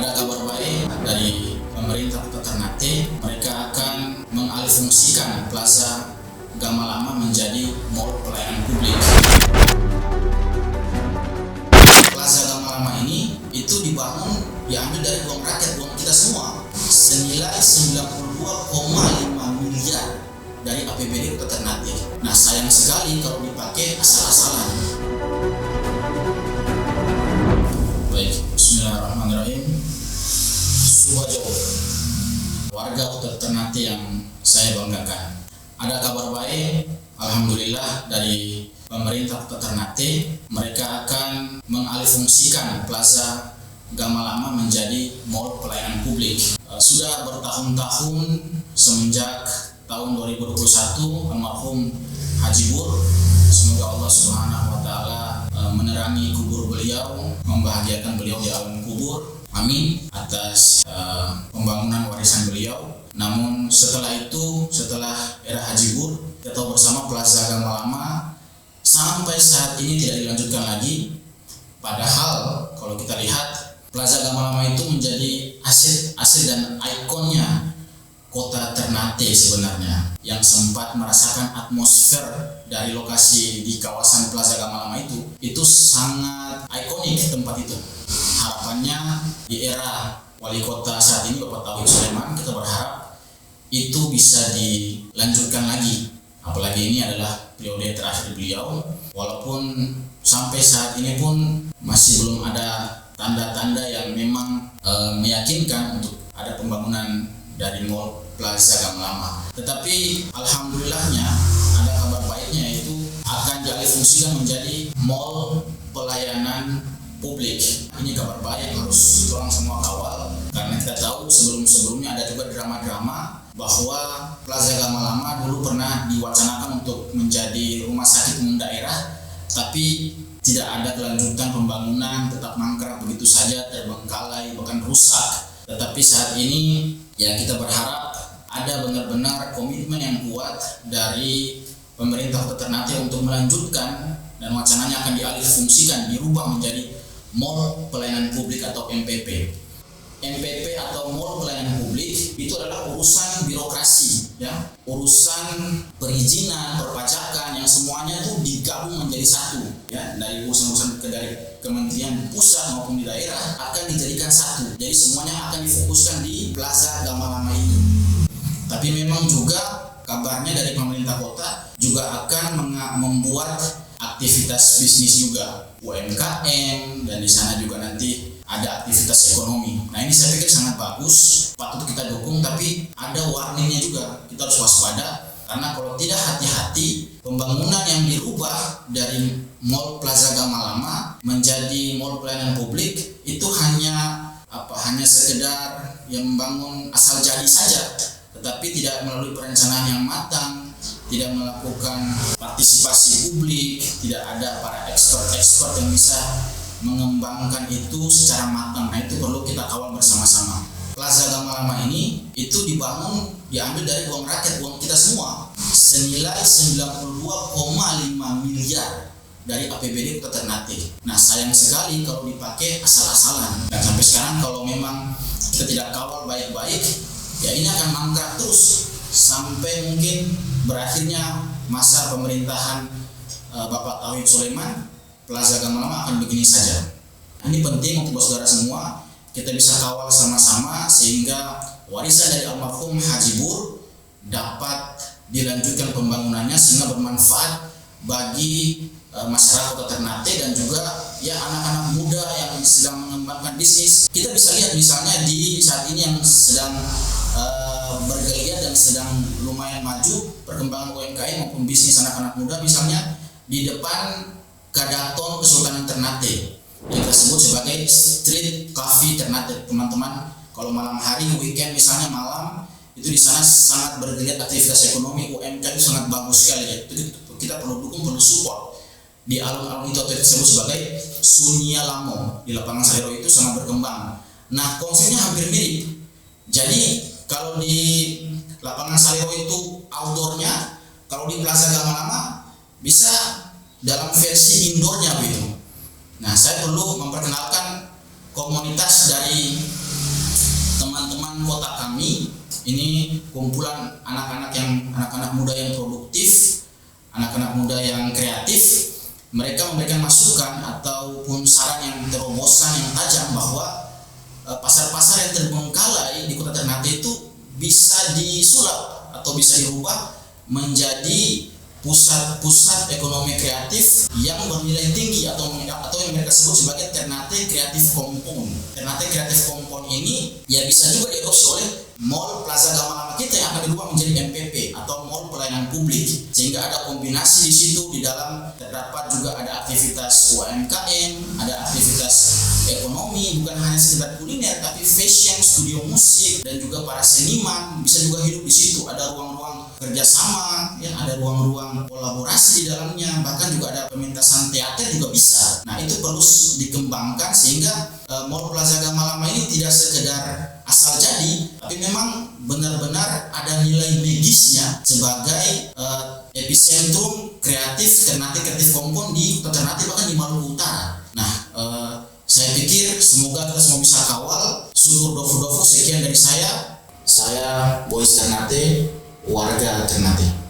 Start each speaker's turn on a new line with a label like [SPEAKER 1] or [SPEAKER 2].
[SPEAKER 1] Ada kabar baik dari pemerintah Kota Ternate, mereka akan mengalihfungsikan Plaza Gama Lama menjadi mall pelayanan publik. Plaza Gama Lama ini itu diambil dari uang rakyat, uang kita semua, senilai 92,5 miliar dari APBD Kota Ternate. Nah, sayang sekali kalau dipakai asal-asalan. Baik, bismillahirrahmanirrahim. Subajo, warga Kota Ternate yang saya banggakan. Ada kabar baik, alhamdulillah, dari pemerintah Kota Ternate, mereka akan mengalihfungsikan Plaza Gama Lama menjadi mall pelayanan publik. Sudah bertahun-tahun semenjak tahun 2021 almarhum Haji Bur, semoga Allah Subhanahu wa taala menerangi kubur beliau, membahagiakan beliau di alam kubur. Amin atas pembangunan warisan beliau. Namun setelah era Haji Bur, kita tahu bersama Plaza Gama Lama sampai saat ini tidak dilanjutkan lagi. Padahal kalau kita lihat Plaza Gama Lama itu menjadi aset dan ikonnya Kota Ternate sebenarnya, yang sempat merasakan atmosfer dari lokasi di kawasan Plaza Gama Lama itu sangat ikonik tempat itu. Harapannya di era wali kota saat ini Bapak Tauhid Sulaiman, kita berharap itu bisa dilanjutkan lagi. Apalagi ini adalah periode terakhir beliau, walaupun sampai saat ini pun masih belum ada tanda-tanda yang memang meyakinkan untuk ada pembangunan dari mall Plaza Gama Lama. Tetapi alhamdulillahnya ada kabar baiknya, yaitu akan dialihfungsikan menjadi mall pelayanan publik. Ini kabar baik, harus orang semua kawal, karena kita tahu sebelumnya ada juga drama-drama bahwa Plaza Gama Lama dulu pernah diwacanakan untuk menjadi rumah sakit umum daerah, tapi tidak ada kelanjutan pembangunan, tetap mangkrak begitu saja, terbengkalai, bahkan rusak. Tetapi saat ini ya kita berharap ada benar-benar komitmen yang kuat dari pemerintah Kota Ternate untuk melanjutkan, dan wacananya akan dialihfungsikan, dirubah menjadi mall pelayanan publik atau MPP. MPP atau mall pelayanan publik itu adalah urusan birokrasi, ya, urusan perizinan, perpajakan, yang semuanya itu digabung menjadi satu, ya, dari urusan-urusan dari kementerian pusat maupun di daerah akan dijadikan satu. Jadi semuanya akan difokuskan di Plaza Gama Lama itu. Tapi memang juga kabarnya dari pemerintah kota juga akan membuat aktivitas bisnis juga, UMKM, dan di sana juga nanti ada aktivitas ekonomi. Nah, ini saya pikir sangat bagus, patut kita dukung, tapi ada warningnya juga. Kita harus waspada, karena kalau tidak hati-hati, pembangunan yang dirubah dari mall Plaza Gama Lama menjadi mall pelayanan publik itu hanya sekedar yang membangun asal jadi saja, tetapi tidak melalui perencanaan yang matang, tidak melakukan partisipasi publik, tidak ada para expert yang bisa mengembangkan itu secara matang. Nah, itu perlu kita kawal bersama-sama. Plaza Gama Lama ini itu diambil dari uang rakyat, uang kita semua, senilai 92,5 miliar dari APBD Kota Ternate. Nah, sayang sekali kalau dipakai asal-asalan. Dan sampai sekarang kalau memang kita tidak kawal baik-baik, ya ini akan mangkrak terus sampai mungkin berakhirnya masa pemerintahan Bapak Tauhid Sulaiman. Plaza Gama Lama akan begini saja. Ini penting untuk saudara semua, kita bisa kawal sama-sama sehingga warisan dari almarhum Haji Bur dapat dilanjutkan pembangunannya sehingga bermanfaat bagi masyarakat Kota Ternate dan juga ya anak-anak muda yang sedang mengembangkan bisnis. Kita bisa lihat misalnya di saat ini yang sedang bergeliat dan sedang lumayan maju perkembangan UMKM maupun bisnis anak-anak muda, misalnya di depan Kadaton Kesultanan Ternate yang kita sebut sebagai Street Cafe Ternate. Teman-teman, kalau malam hari, weekend misalnya malam, itu di sana sangat bergeliat aktivitas ekonomi, UMKM itu sangat bagus sekali, ya. Itu kita perlu dukung, perlu support. Di alun-alun itu disebut sebagai Sunia Lamo, di lapangan Salero itu sangat berkembang. Nah, konsepnya hampir mirip. Jadi kalau di lapangan Salero itu outdoornya, kalau di Plaza Gama Lama bisa dalam versi indoornya begitu. Nah, saya perlu memperkenalkan komunitas dari Ini kumpulan anak-anak muda yang produktif, anak-anak muda yang kreatif. Mereka memberikan masukan ataupun saran yang terobosan yang tajam bahwa pasar-pasar yang terbengkalai di Kota Ternate itu bisa disulap atau bisa dirubah menjadi pusat-pusat ekonomi kreatif yang bernilai tinggi atau yang mereka sebut sebagai Ternate Creative Compound. Ternate Creative Compound ini ya bisa juga diadopsi oleh Mall Plaza Gamalama kita yang akan dirubah menjadi MPP atau Mall Pelayanan Publik, sehingga ada kombinasi di situ. Di dalam terdapat juga ada aktivitas UMKM, ada aktivitas ekonomi, bukan hanya sekedar kuliner, tapi fashion, studio musik, dan juga para seniman bisa juga hidup di situ. Ada ruang-ruang kerjasama, ya, ada ruang-ruang kolaborasi di dalamnya, bahkan juga ada pementasan teater juga bisa. Nah, itu perlu dikembangkan sehingga Mall Plaza Gamalama ini tidak sekedar asal jadi, tapi memang benar-benar ada nilai magisnya sebagai epicentrum kreatif Ternate Creative Compound di Kota Ternate, bahkan di Maluku Utara. Nah, saya pikir semoga kita semua bisa kawal. Syukur dofu-dofu, sekian dari saya. Saya Boys Ternate, warga Ternate.